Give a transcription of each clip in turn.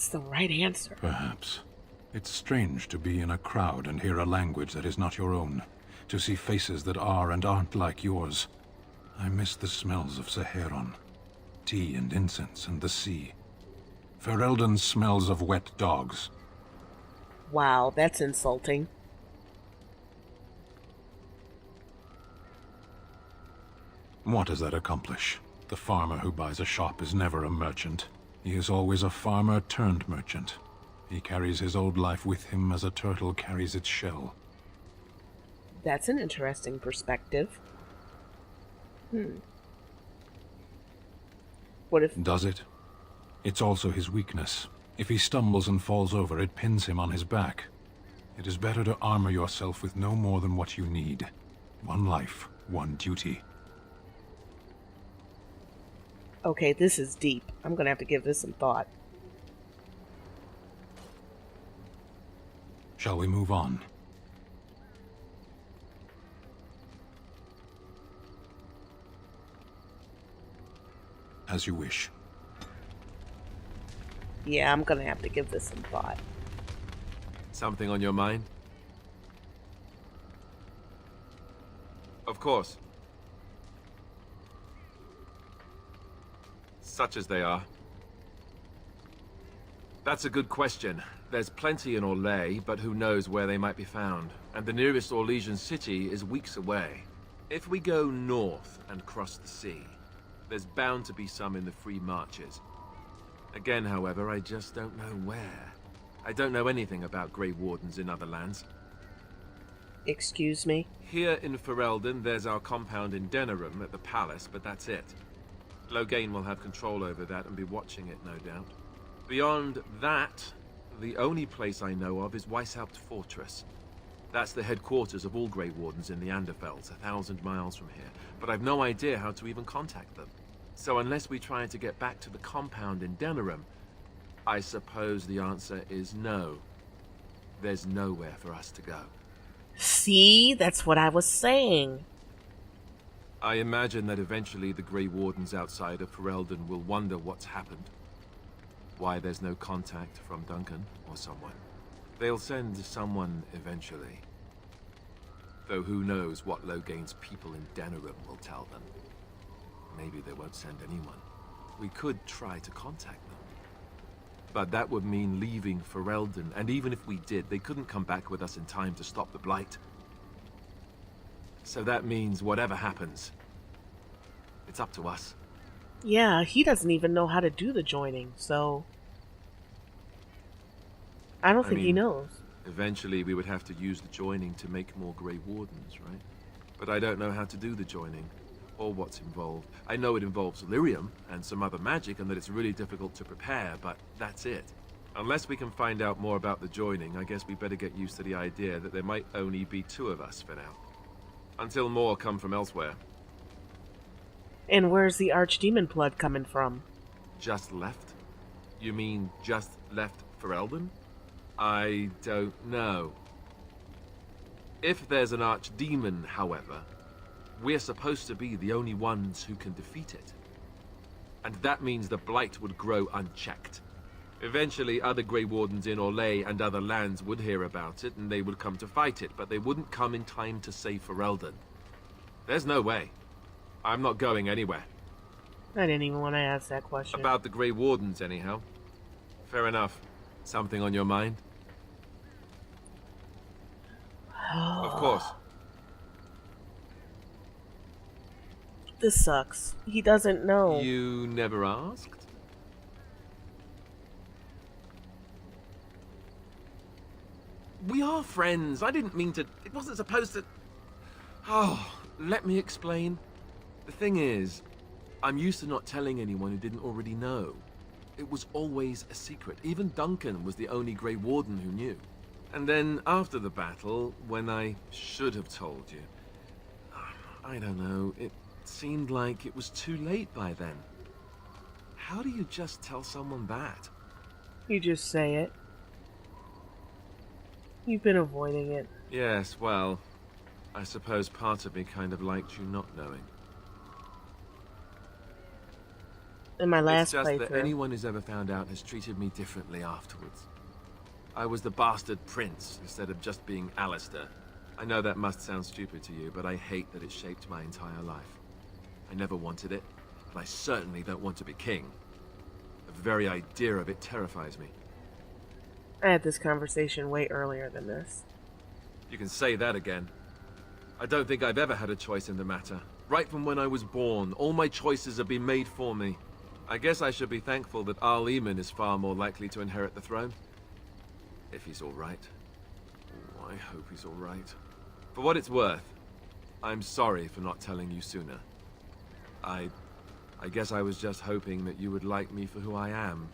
It's the right answer. Perhaps. It's strange to be in a crowd and hear a language that is not your own. To see faces that are and aren't like yours. I miss the smells of Saharon. Tea and incense and the sea. Ferelden smells of wet dogs. Wow, that's insulting. What does that accomplish? The farmer who buys a shop is never a merchant. He is always a farmer turned merchant. He carries his old life with him as a turtle carries its shell. That's an interesting perspective. What if... Does it? It's also his weakness. If he stumbles and falls over, it pins him on his back. It is better to armor yourself with no more than what you need. One life, one duty. Okay, this is deep. I'm gonna have to give this some thought. Shall we move on? As you wish. Yeah, I'm gonna have to give this some thought. Something on your mind? Of course. Such as they are. That's a good question. There's plenty in Orlais, but who knows where they might be found. And the nearest Orlesian city is weeks away. If we go north and cross the sea, there's bound to be some in the Free Marches. Again, however, I just don't know where. I don't know anything about Grey Wardens in other lands. Excuse me? Here in Ferelden, there's our compound in Denerim at the palace, but that's it. Loghain will have control over that and be watching it, no doubt. Beyond that, the only place I know of is Weishaupt Fortress. That's the headquarters of all Grey Wardens in the Anderfelds, 1,000 miles from here. But I've no idea how to even contact them. So unless we try to get back to the compound in Denerim, I suppose the answer is no. There's nowhere for us to go. See? That's what I was saying. I imagine that eventually the Grey Wardens outside of Ferelden will wonder what's happened. Why there's no contact from Duncan or someone. They'll send someone eventually. Though who knows what Loghain's people in Denerim will tell them. Maybe they won't send anyone. We could try to contact them. But that would mean leaving Ferelden, and even if we did, they couldn't come back with us in time to stop the Blight. So that means whatever happens, it's up to us. Yeah, he doesn't even know how to do the joining, so... I don't think he knows. Eventually we would have to use the joining to make more Grey Wardens, right? But I don't know how to do the joining, or what's involved. I know it involves lyrium and some other magic, and that it's really difficult to prepare, but that's it. Unless we can find out more about the joining, I guess we better get used to the idea that there might only be 2 of us for now. Until more come from elsewhere. And where's the archdemon blood coming from? Just left? You mean just left Ferelden? I don't know. If there's an archdemon, however, we're supposed to be the only ones who can defeat it. And that means the Blight would grow unchecked. Eventually, other Grey Wardens in Orlais and other lands would hear about it, and they would come to fight it, but they wouldn't come in time to save Ferelden. There's no way. I'm not going anywhere. I didn't even want to ask that question. About the Grey Wardens, anyhow. Fair enough. Something on your mind? Of course. This sucks. He doesn't know. You never asked? We are friends. I didn't mean to... It wasn't supposed to... Oh, let me explain. The thing is, I'm used to not telling anyone who didn't already know. It was always a secret. Even Duncan was the only Grey Warden who knew. And then, after the battle, when I should have told you... I don't know, it seemed like it was too late by then. How do you just tell someone that? You just say it. You've been avoiding it. Yes, well, I suppose part of me kind of liked you not knowing. in my It's last just that playthrough. anyone who's ever found out has treated me differently afterwards. I was the bastard prince instead of just being Alistair. I know that must sound stupid to you, but I hate that it shaped my entire life. I never wanted it, and I certainly don't want to be king. The very idea of it terrifies me. I had this conversation way earlier than this. You can say that again. I don't think I've ever had a choice in the matter. Right from when I was born, all my choices have been made for me. I guess I should be thankful that Arl Eamon is far more likely to inherit the throne. If he's alright. Oh, I hope he's alright. For what it's worth, I'm sorry for not telling you sooner. I guess I was just hoping that you would like me for who I am.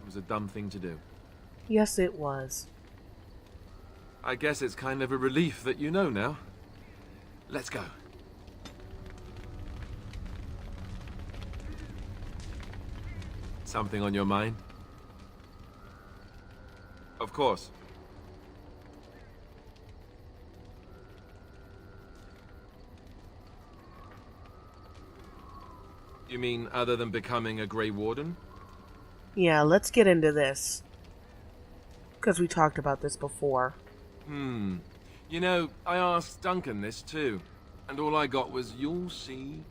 It was a dumb thing to do. Yes, it was. I guess it's kind of a relief that you know now. Let's go. Something on your mind? Of course. You mean other than becoming a Grey Warden? Yeah, let's get into this. Because we talked about this before. You know, I asked Duncan this too, and all I got was, "You'll see."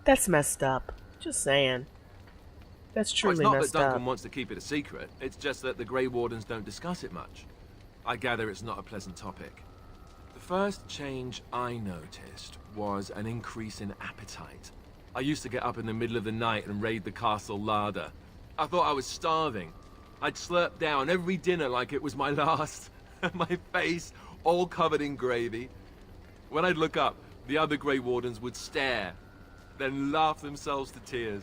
That's messed up. Just saying. That's Well, truly it's not that messed Duncan up. wants to keep it a secret, it's just that the Grey Wardens don't discuss it much. I gather it's not a pleasant topic. The first change I noticed was an increase in appetite. I used to get up in the middle of the night and raid the castle larder. I thought I was starving. I'd slurp down every dinner like it was my last. My face all covered in gravy. When I'd look up, the other Grey Wardens would stare, then laugh themselves to tears.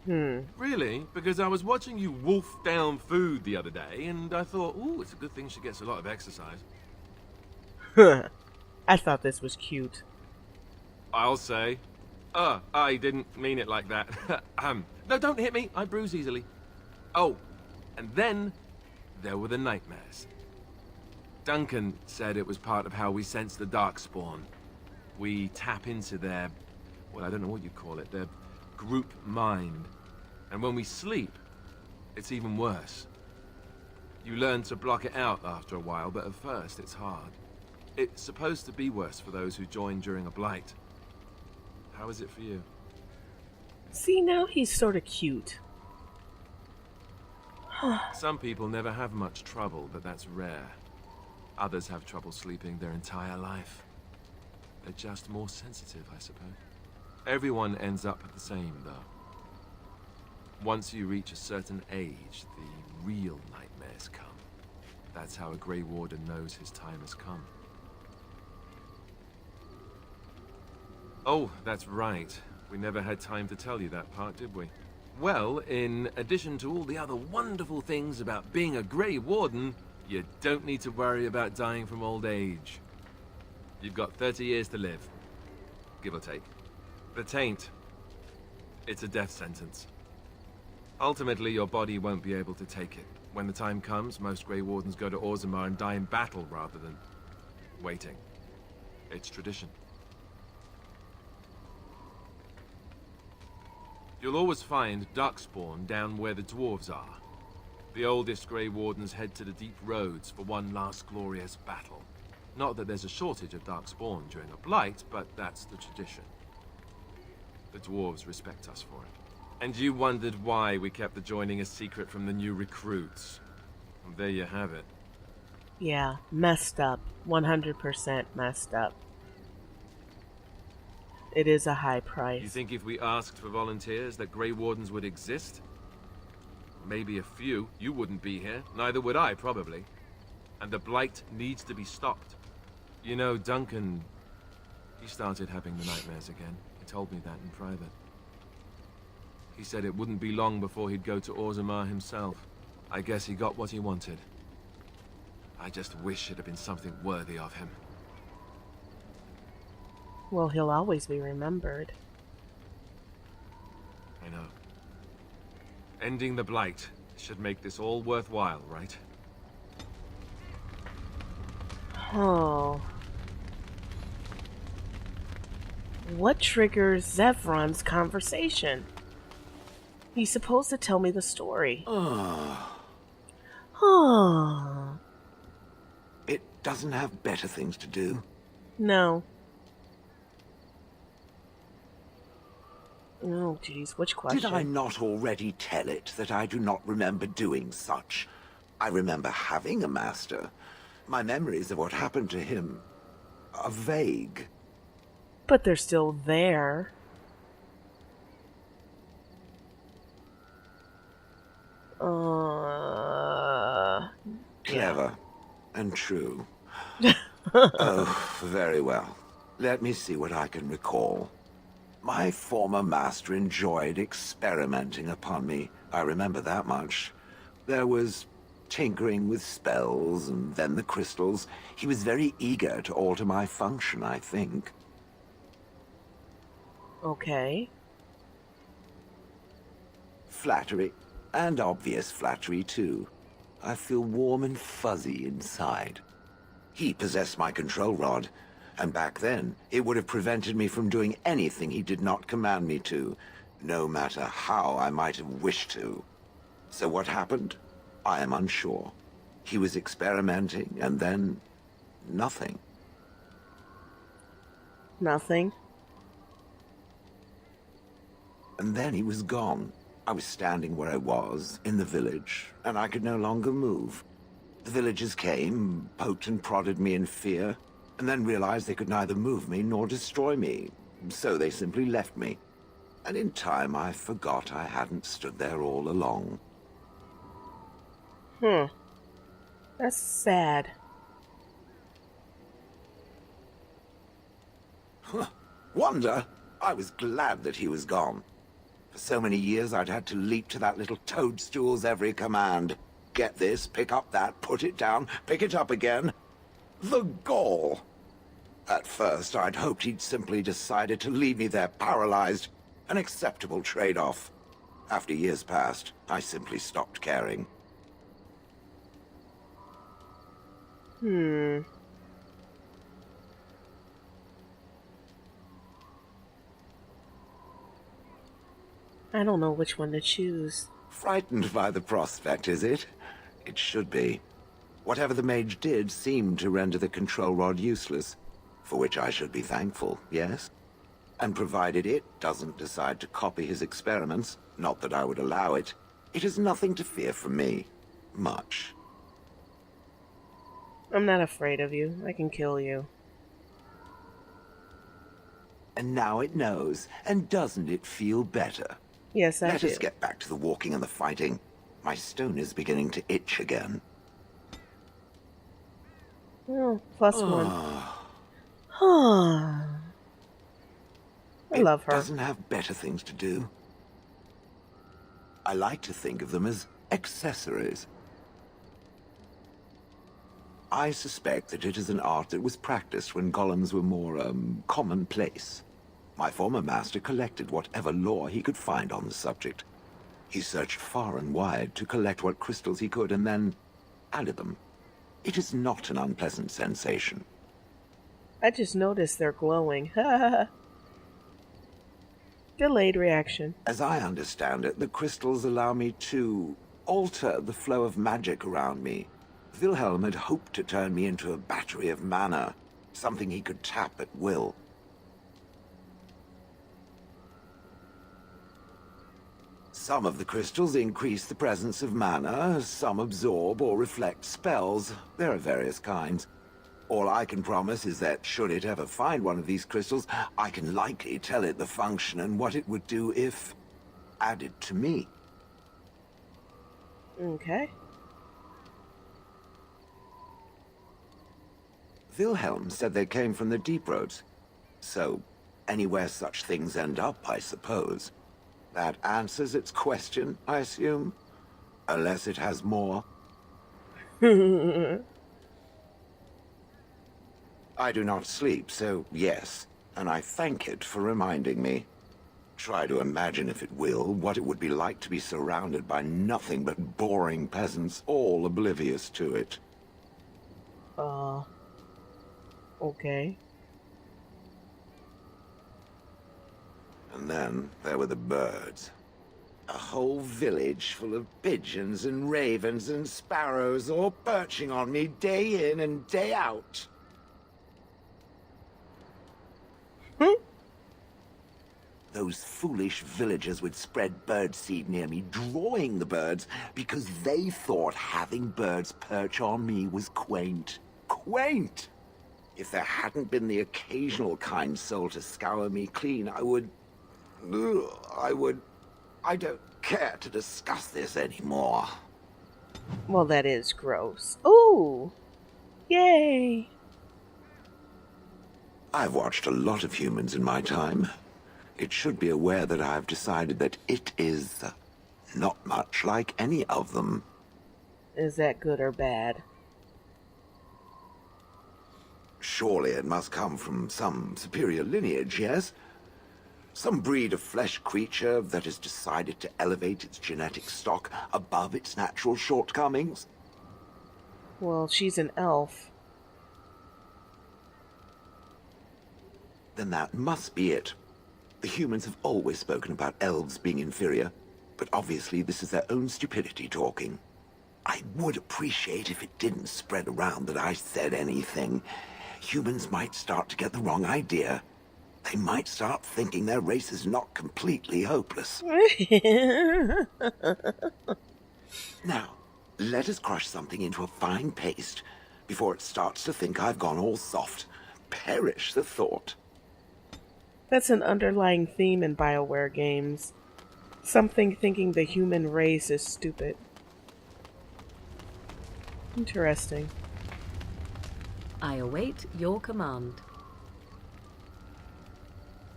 Really? Because I was watching you wolf down food the other day, and I thought, ooh, it's a good thing she gets a lot of exercise. I thought this was cute. I'll say. I didn't mean it like that. No, don't hit me. I bruise easily. Oh, and then there were the nightmares. Duncan said it was part of how we sense the Darkspawn. We tap into their, well, I don't know what you call it, their group mind. And when we sleep, it's even worse. You learn to block it out after a while, but at first it's hard. It's supposed to be worse for those who join during a blight. How is it for you? See, now he's sort of cute. Some people never have much trouble, but that's rare. Others have trouble sleeping their entire life. They're just more sensitive, I suppose. Everyone ends up the same, though. Once you reach a certain age, the real nightmares come. That's how a Grey Warden knows his time has come. Oh, that's right. We never had time to tell you that part, did we? Well, in addition to all the other wonderful things about being a Grey Warden, you don't need to worry about dying from old age. You've got 30 years to live, give or take. The taint, it's a death sentence. Ultimately, your body won't be able to take it. When the time comes, most Grey Wardens go to Orzammar and die in battle rather than waiting. It's tradition. You'll always find Darkspawn down where the dwarves are. The oldest Grey Wardens head to the deep roads for one last glorious battle. Not that there's a shortage of Darkspawn during a blight, but that's the tradition. The dwarves respect us for it. And you wondered why we kept the joining a secret from the new recruits. Well, there you have it. Yeah, messed up. 100% messed up. It is a high price. You think if we asked for volunteers that Grey Wardens would exist? Maybe a few. You wouldn't be here. Neither would I, probably. And the blight needs to be stopped. You know, Duncan, he started having the nightmares again. He told me that in private. He said it wouldn't be long before he'd go to Orzammar himself. I guess he got what he wanted. I just wish it had been something worthy of him. Well, he'll always be remembered. I know. Ending the blight should make this all worthwhile, right? Oh. What triggers Zevron's conversation? He's supposed to tell me the story. Huh. It doesn't have better things to do. No. Oh, jeez. Which question? Did I not already tell it that I do not remember doing such? I remember having a master. My memories of what happened to him are vague. But they're still there. Clever and true. Oh, very well. Let me see what I can recall. My former master enjoyed experimenting upon me. I remember that much. There was tinkering with spells, and then the crystals. He was very eager to alter my function, I think. Okay. Flattery, and obvious flattery, too. I feel warm and fuzzy inside. He possessed my control rod, and back then, it would have prevented me from doing anything he did not command me to, no matter how I might have wished to. So what happened? I am unsure. He was experimenting, and then nothing. Nothing. And then he was gone. I was standing where I was, in the village, and I could no longer move. The villagers came, poked and prodded me in fear, and then realized they could neither move me nor destroy me. So they simply left me. And in time, I forgot I hadn't stood there all along. That's sad. Wonder? I was glad that he was gone. For so many years, I'd had to leap to that little toadstool's every command. Get this, pick up that, put it down, pick it up again. The gall! At first, I'd hoped he'd simply decided to leave me there paralyzed. An acceptable trade-off. After years passed, I simply stopped caring. I don't know which one to choose. Frightened by the prospect, is it? It should be. Whatever the mage did seemed to render the control rod useless, for which I should be thankful, yes? And provided it doesn't decide to copy his experiments, not that I would allow it, it is nothing to fear from me. Much. I'm not afraid of you. I can kill you. And now it knows, and doesn't it feel better? Yes, I Let do. us get back to the walking and the fighting. My stone is beginning to itch again. Oh, +1. I love her. It doesn't have better things to do. I like to think of them as accessories. I suspect that it is an art that was practiced when golems were more, commonplace. My former master collected whatever lore he could find on the subject. He searched far and wide to collect what crystals he could and then added them. It is not an unpleasant sensation. I just noticed they're glowing. Delayed reaction. As I understand it, the crystals allow me to alter the flow of magic around me. Wilhelm had hoped to turn me into a battery of mana, something he could tap at will. Some of the crystals increase the presence of mana, some absorb or reflect spells. There are various kinds. All I can promise is that should it ever find one of these crystals, I can likely tell it the function and what it would do if added to me. Okay. Wilhelm said they came from the deep roads. So, anywhere such things end up, I suppose. That answers its question, I assume? Unless it has more. I do not sleep, so yes, and I thank it for reminding me. Try to imagine, if it will, what it would be like to be surrounded by nothing but boring peasants, all oblivious to it. Okay. And then there were the birds. A whole village full of pigeons and ravens and sparrows all perching on me day in and day out. Those foolish villagers would spread birdseed near me, drawing the birds, because they thought having birds perch on me was quaint. Quaint! If there hadn't been the occasional kind soul to scour me clean, I don't care to discuss this anymore. Well, that is gross. Ooh! Yay! I've watched a lot of humans in my time. It should be aware that I've decided that it is not much like any of them. Is that good or bad? Surely it must come from some superior lineage, yes? Some breed of flesh creature that has decided to elevate its genetic stock above its natural shortcomings? Well, she's an elf. Then that must be it. The humans have always spoken about elves being inferior, but obviously this is their own stupidity talking. I would appreciate if it didn't spread around that I said anything. Humans might start to get the wrong idea. They might start thinking their race is not completely hopeless. Now, let us crush something into a fine paste before it starts to think I've gone all soft. Perish the thought. That's an underlying theme in BioWare games. Something thinking the human race is stupid. Interesting. I await your command.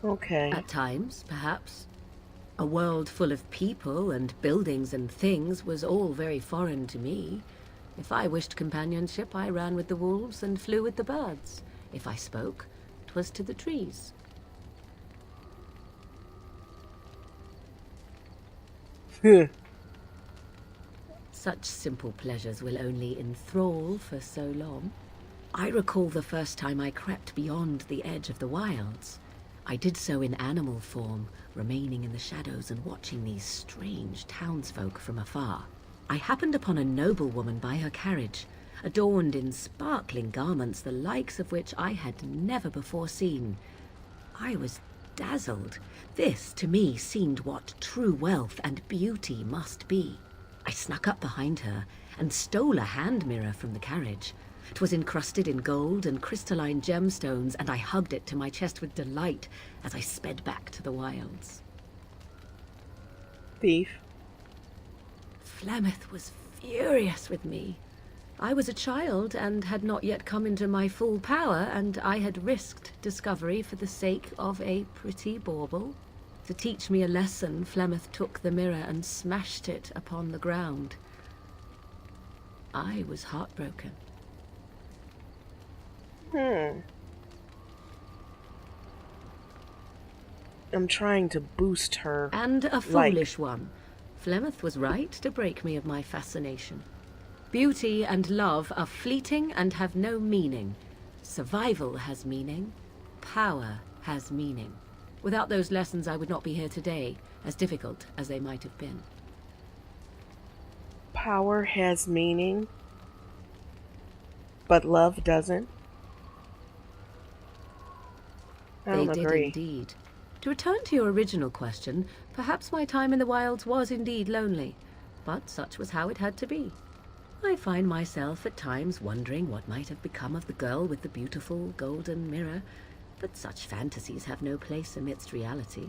Okay. At times, perhaps. A world full of people and buildings and things was all very foreign to me. If I wished companionship, I ran with the wolves and flew with the birds. If I spoke, 'twas to the trees. Such simple pleasures will only enthrall for so long. I recall the first time I crept beyond the edge of the wilds. I did so in animal form, remaining in the shadows and watching these strange townsfolk from afar. I happened upon a noblewoman by her carriage, adorned in sparkling garments the likes of which I had never before seen. I was dazzled. This, to me, seemed what true wealth and beauty must be. I snuck up behind her and stole a hand mirror from the carriage. 'Twas encrusted in gold and crystalline gemstones, and I hugged it to my chest with delight as I sped back to the wilds. Thief. Flemeth was furious with me. I was a child and had not yet come into my full power, and I had risked discovery for the sake of a pretty bauble. To teach me a lesson, Flemeth took the mirror and smashed it upon the ground. I was heartbroken. I'm trying to boost her. And a foolish one. Flemeth was right to break me of my fascination. Beauty and love are fleeting and have no meaning. Survival has meaning. Power has meaning. Without those lessons, I would not be here today, as difficult as they might have been. Power has meaning, but love doesn't. I don't They did agree. indeed. To return to your original question, perhaps my time in the wilds was indeed lonely, but such was how it had to be. I find myself at times wondering what might have become of the girl with the beautiful golden mirror, but such fantasies have no place amidst reality.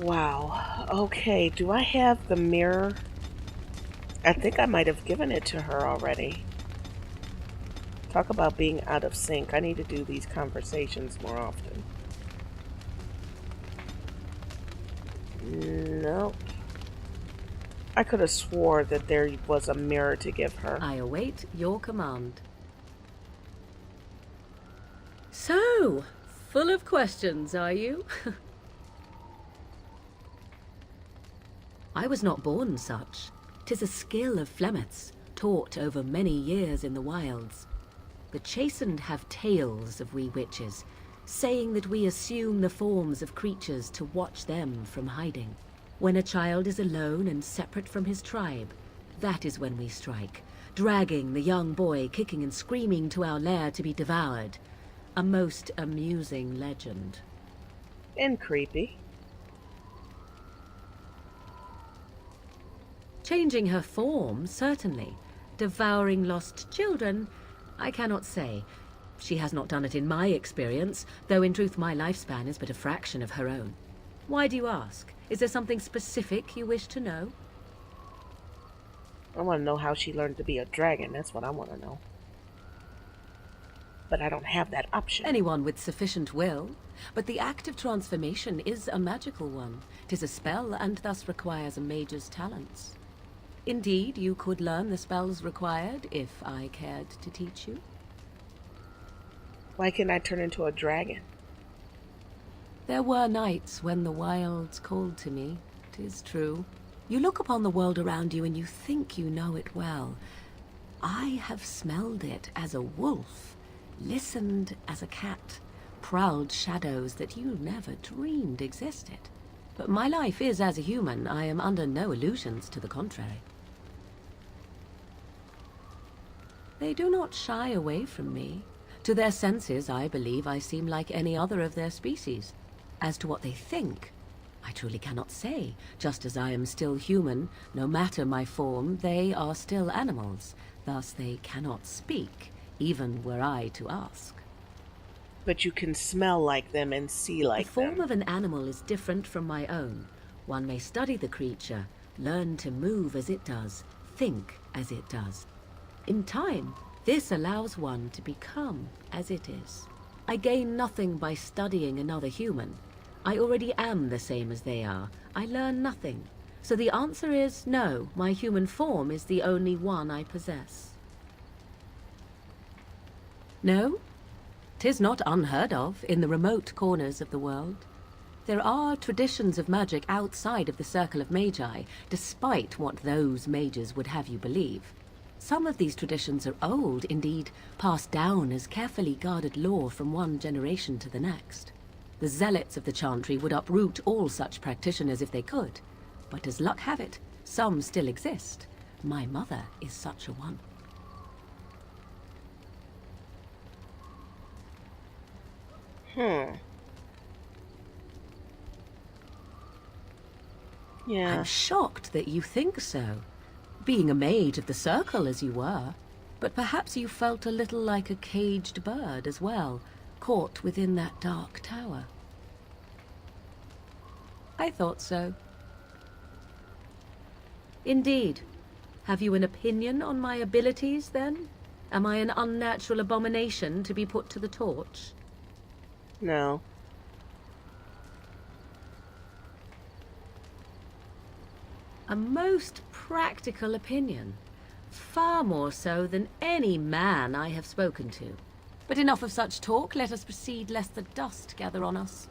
Wow. Okay, do I have the mirror? I think I might have given it to her already. Talk about being out of sync. I need to do these conversations more often. Nope. I could have swore that there was a mirror to give her. I await your command. So, full of questions, are you? I was not born such. 'Tis a skill of Flemeth's, taught over many years in the wilds. The chastened have tales of we witches, saying that we assume the forms of creatures to watch them from hiding. When a child is alone and separate from his tribe, that is when we strike, dragging the young boy kicking and screaming to our lair to be devoured. A most amusing legend. And creepy. Changing her form, certainly. Devouring lost children, I cannot say. She has not done it in my experience, though in truth my lifespan is but a fraction of her own. Why do you ask? Is there something specific you wish to know? I want to know how she learned to be a dragon. That's what I want to know. But I don't have that option. Anyone with sufficient will. But the act of transformation is a magical one. 'Tis a spell and thus requires a mage's talents. Indeed, you could learn the spells required if I cared to teach you. Why can't I turn into a dragon? There were nights when the wilds called to me, 'tis true. You look upon the world around you and you think you know it well. I have smelled it as a wolf, listened as a cat, prowled shadows that you never dreamed existed. But my life is as a human. I am under no illusions to the contrary. They do not shy away from me. To their senses, I believe I seem like any other of their species. As to what they think, I truly cannot say. Just as I am still human, no matter my form, they are still animals. Thus they cannot speak, even were I to ask. But you can smell like them and see like The form them. of an animal is different from my own. One may study the creature, learn to move as it does, think as it does. In time, this allows one to become as it is. I gain nothing by studying another human. I already am the same as they are. I learn nothing. So the answer is no, my human form is the only one I possess. No, 'tis not unheard of in the remote corners of the world. There are traditions of magic outside of the circle of magi, despite what those mages would have you believe. Some of these traditions are old, indeed, passed down as carefully guarded lore from one generation to the next. The zealots of the chantry would uproot all such practitioners if they could. But as luck have it, some still exist. My mother is such a one. Yeah. I'm shocked that you think so, being a mage of the circle as you were. But perhaps you felt a little like a caged bird as well, caught within that dark tower. I thought so. Indeed. Have you an opinion on my abilities, then? Am I an unnatural abomination to be put to the torch? No. A most practical opinion. Far more so than any man I have spoken to. But enough of such talk. Let us proceed, lest the dust gather on us.